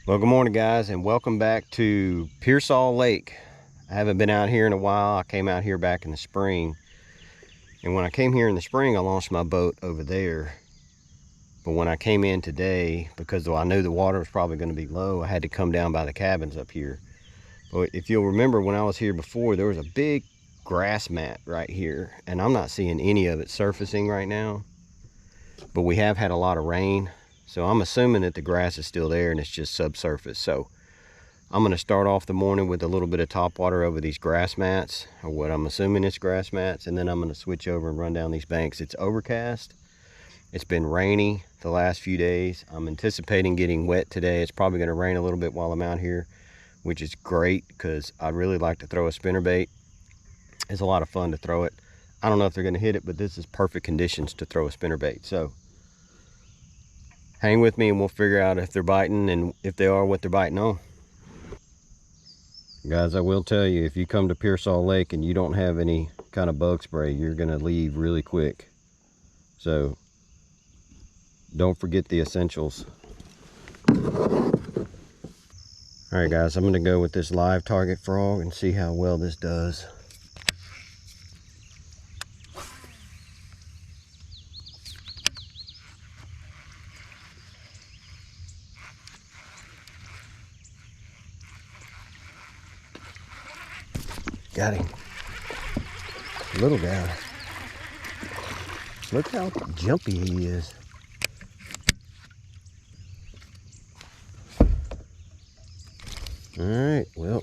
Well, good morning, guys, and welcome back to Piersol Lake. I haven't been out here in a while. I came out here back in the spring, and when I came here in the spring, I launched my boat over there. But when I came in today, because I knew the water was probably going to be low, I had to come down by the cabins up here. But if you'll remember, when I was here before, there was a big grass mat right here, and I'm not seeing any of it surfacing right now. But we have had a lot of rain, so I'm assuming that the grass is still there and it's just subsurface. So I'm going to start off the morning with a little bit of top water over these grass mats, or what I'm assuming is grass mats, and then I'm going to switch over and run down these banks. It's overcast. It's been rainy the last few days. I'm anticipating getting wet today. It's probably going to rain a little bit while I'm out here, which is great because I'd really like to throw a spinnerbait. It's a lot of fun to throw it. I don't know if they're going to hit it, but this is perfect conditions to throw a spinnerbait. So hang with me and we'll figure out if they're biting, and if they are, what they're biting on. Guys, I will tell you, if you come to Piersol Lake and you don't have any kind of bug spray, you're going to leave really quick. So don't forget the essentials. Alright guys, I'm going to go with this live target frog and see how well this does. Got him. Little guy. Look how jumpy he is. Alright, well,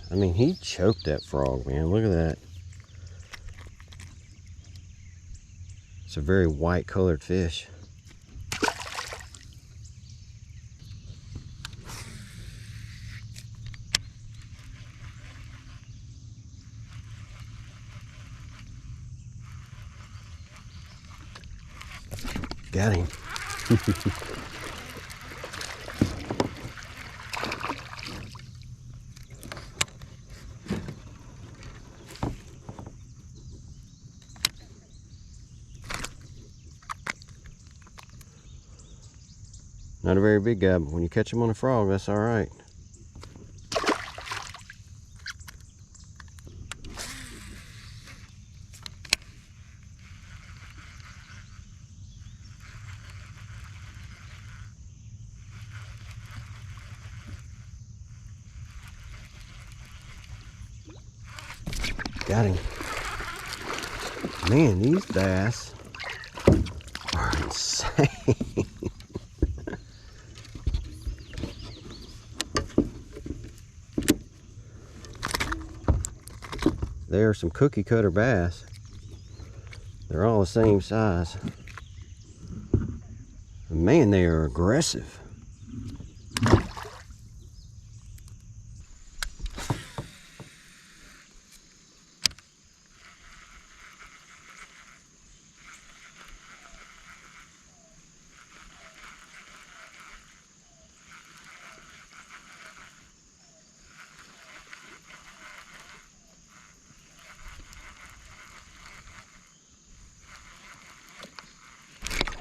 I mean, he choked that frog, man. Look at that. It's a very white colored fish. Got him. Not a very big guy, but when you catch him on a frog, that's all right. Got him. Man, these bass are insane. They are some cookie cutter bass. They're all the same size. Man, they are aggressive.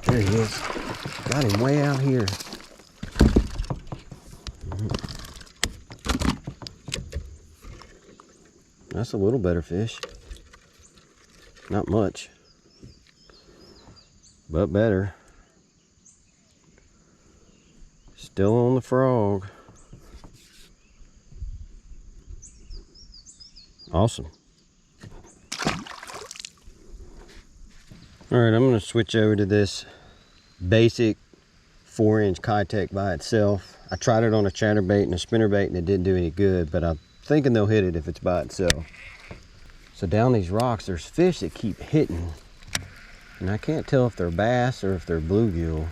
There he is. Got him way out here. That's a little better fish. Not much, but better. Still on the frog. Awesome. Alright, I'm going to switch over to this basic 4-inch Kayak by itself. I tried it on a chatterbait and a spinnerbait and it didn't do any good, but I'm thinking they'll hit it if it's by itself. So down these rocks there's fish that keep hitting, and I can't tell if they're bass or if they're bluegill.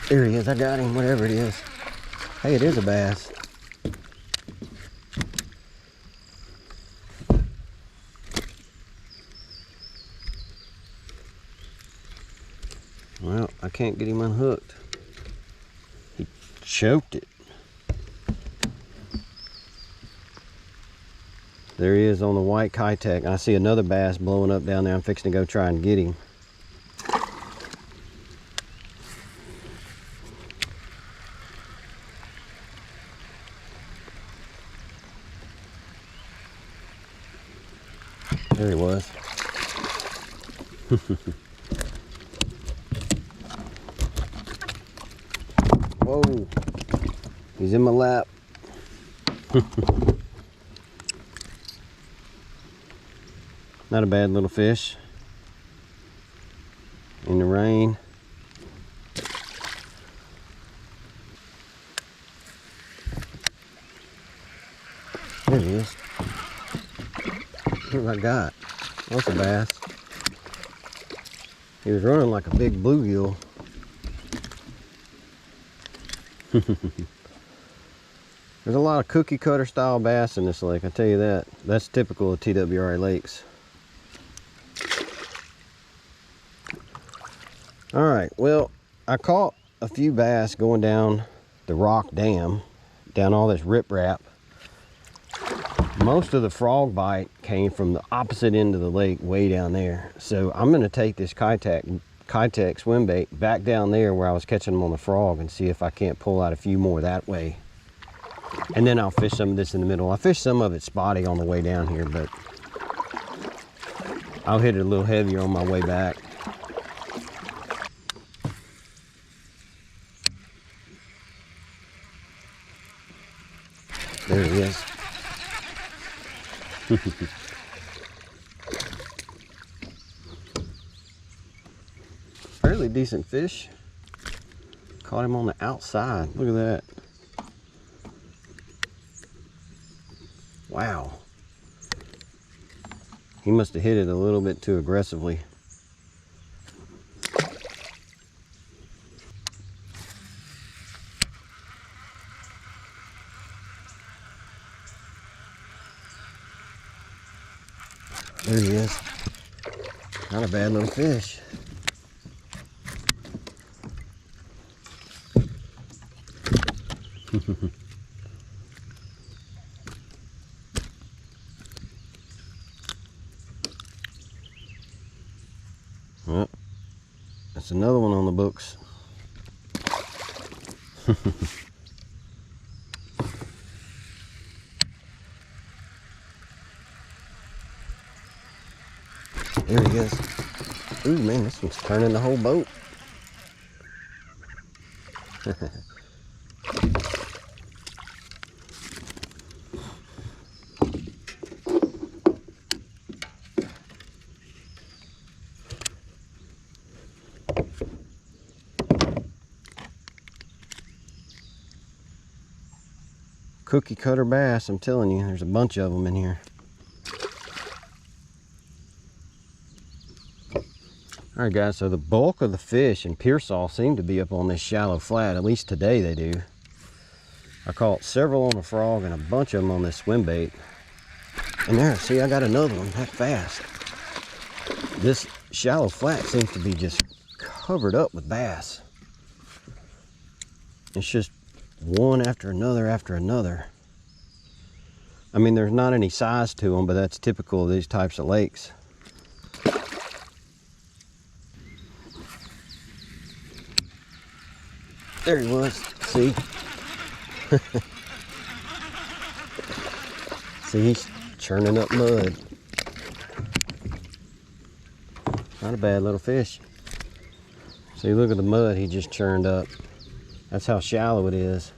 There he is, I got him, whatever it is. Hey, it is a bass. Well, I can't get him unhooked. He choked it. There he is on the white Kayak. I see another bass blowing up down there. I'm fixing to go try and get him. There he was. Whoa, he's in my lap. Not a bad little fish. In the rain. There he is. Look what I got. That's a bass. He was running like a big bluegill. There's a lot of cookie cutter style bass in this lake, I tell you that. That's typical of TWRA lakes. Alright, well, I caught a few bass going down the rock dam, down all this riprap. Most of the frog bite came from the opposite end of the lake, way down there. So I'm going to take this Kayak swim bait back down there where I was catching them on the frog and see if I can't pull out a few more that way. And then I'll fish some of this in the middle. I fished some of it spotty on the way down here, but I'll hit it a little heavier on my way back. There he is. Fairly decent fish. Caught him on the outside. Look at that. Wow. He must have hit it a little bit too aggressively. There he is. Not a bad little fish. Well, that's another one on the books. There he is. Ooh, man, this one's turning the whole boat. Cookie cutter bass, I'm telling you, there's a bunch of them in here. Alright guys, so the bulk of the fish in Piersol seem to be up on this shallow flat, at least today they do. I caught several on the frog and a bunch of them on this swim bait. And there, see, I got another one that fast. This shallow flat seems to be just covered up with bass. It's just one after another after another. I mean, there's not any size to them, but that's typical of these types of lakes. There he was. See? See, he's churning up mud. Not a bad little fish. See, look at the mud he just churned up. That's how shallow it is.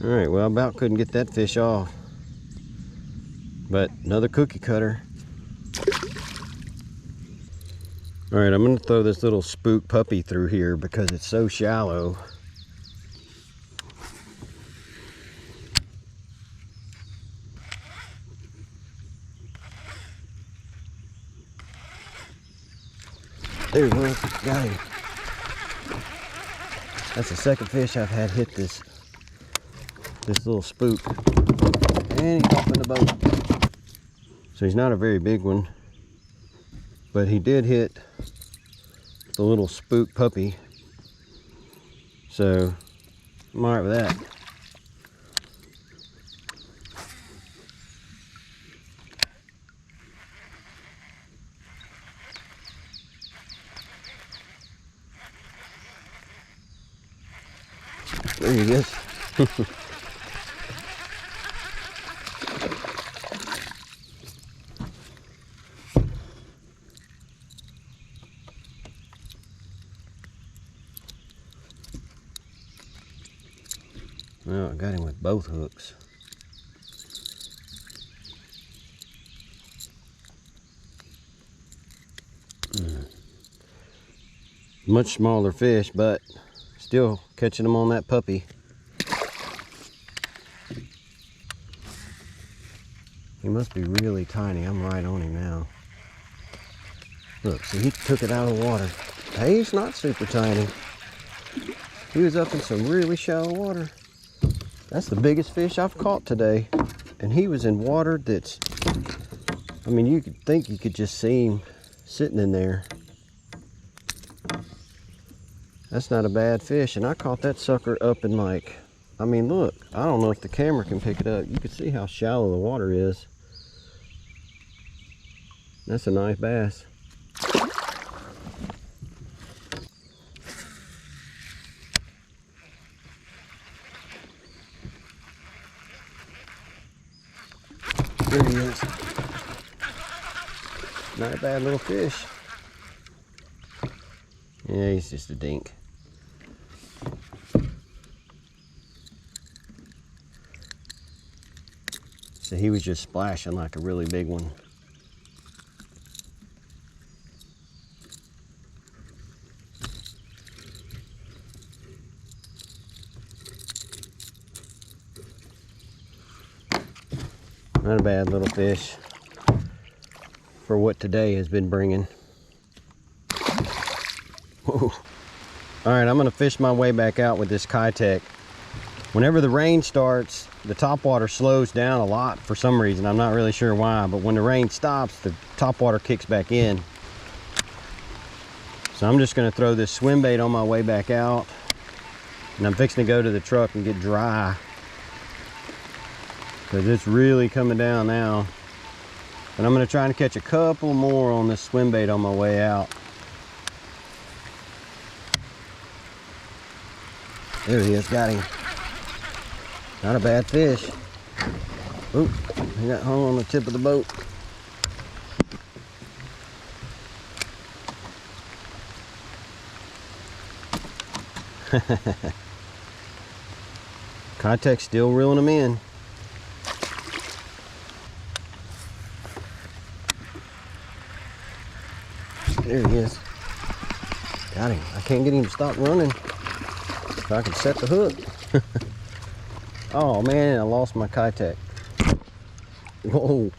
All right, well, I about couldn't get that fish off. But another cookie cutter. All right, I'm gonna throw this little spook puppy through here because it's so shallow. There he was, got him. That's the second fish I've had hit this little spook. And he's off in the boat. So he's not a very big one, but he did hit the little spook puppy. So I'm all right with that. There he is. Well, I got him with both hooks. Much smaller fish, but still catching them on that puppy. He must be really tiny. I'm right on him now. Look, see, he took it out of the water. Hey, he's not super tiny. He was up in some really shallow water. That's the biggest fish I've caught today. And he was in water that's, I mean, you could think you could just see him sitting in there. That's not a bad fish. And I caught that sucker up in like, I mean, look, I don't know if the camera can pick it up. You can see how shallow the water is. That's a nice bass. There he is. Not a bad little fish. Yeah, he's just a dink. So he was just splashing like a really big one. Not a bad little fish for what today has been bringing. Whoa. All right, I'm gonna fish my way back out with this Kayak. Whenever the rain starts, the topwater slows down a lot for some reason. I'm not really sure why, but when the rain stops, the topwater kicks back in. So I'm just gonna throw this swim bait on my way back out, and I'm fixing to go to the truck and get dry, because it's really coming down now. But I'm gonna try and catch a couple more on this swim bait on my way out. There he is, got him. Not a bad fish. Oop, he got hung on the tip of the boat. Kayak's still reeling them in. There he is. Got him. I can't get him to stop running. If I can set the hook. Oh man, I lost my Kayak. Whoa.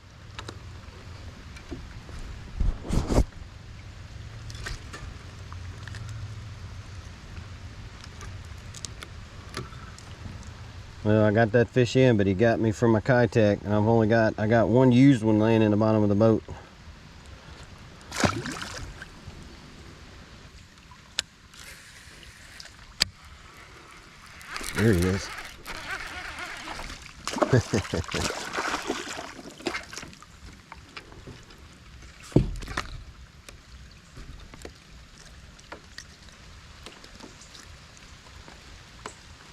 Well, I got that fish in, but he got me from my Kayak, and I got one used one laying in the bottom of the boat. There he is.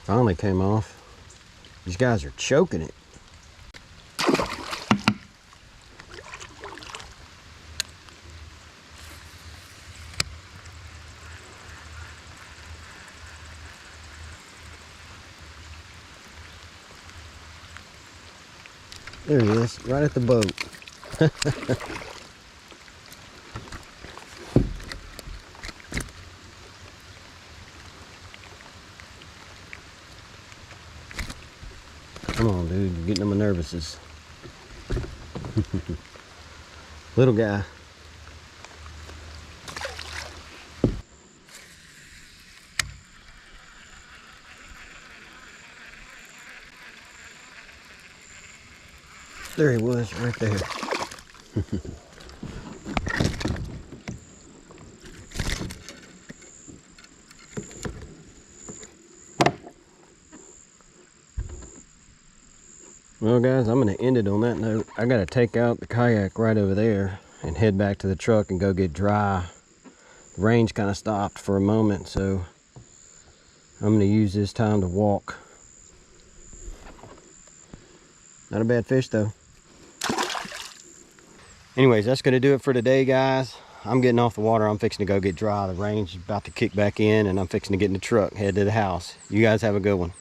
Finally came off. These guys are choking it. There he is, right at the boat. Come on, dude, you're getting on my nervouses. Little guy. There he was, right there. Well guys, I'm going to end it on that note. I got to take out the Kayak right over there and head back to the truck and go get dry. The rain's kind of stopped for a moment, so I'm gonna use this time to walk. Not a bad fish though. Anyways, that's gonna do it for today, guys. I'm getting off the water. I'm fixing to go get dry. The rain's about to kick back in, and I'm fixing to get in the truck, head to the house. You guys have a good one.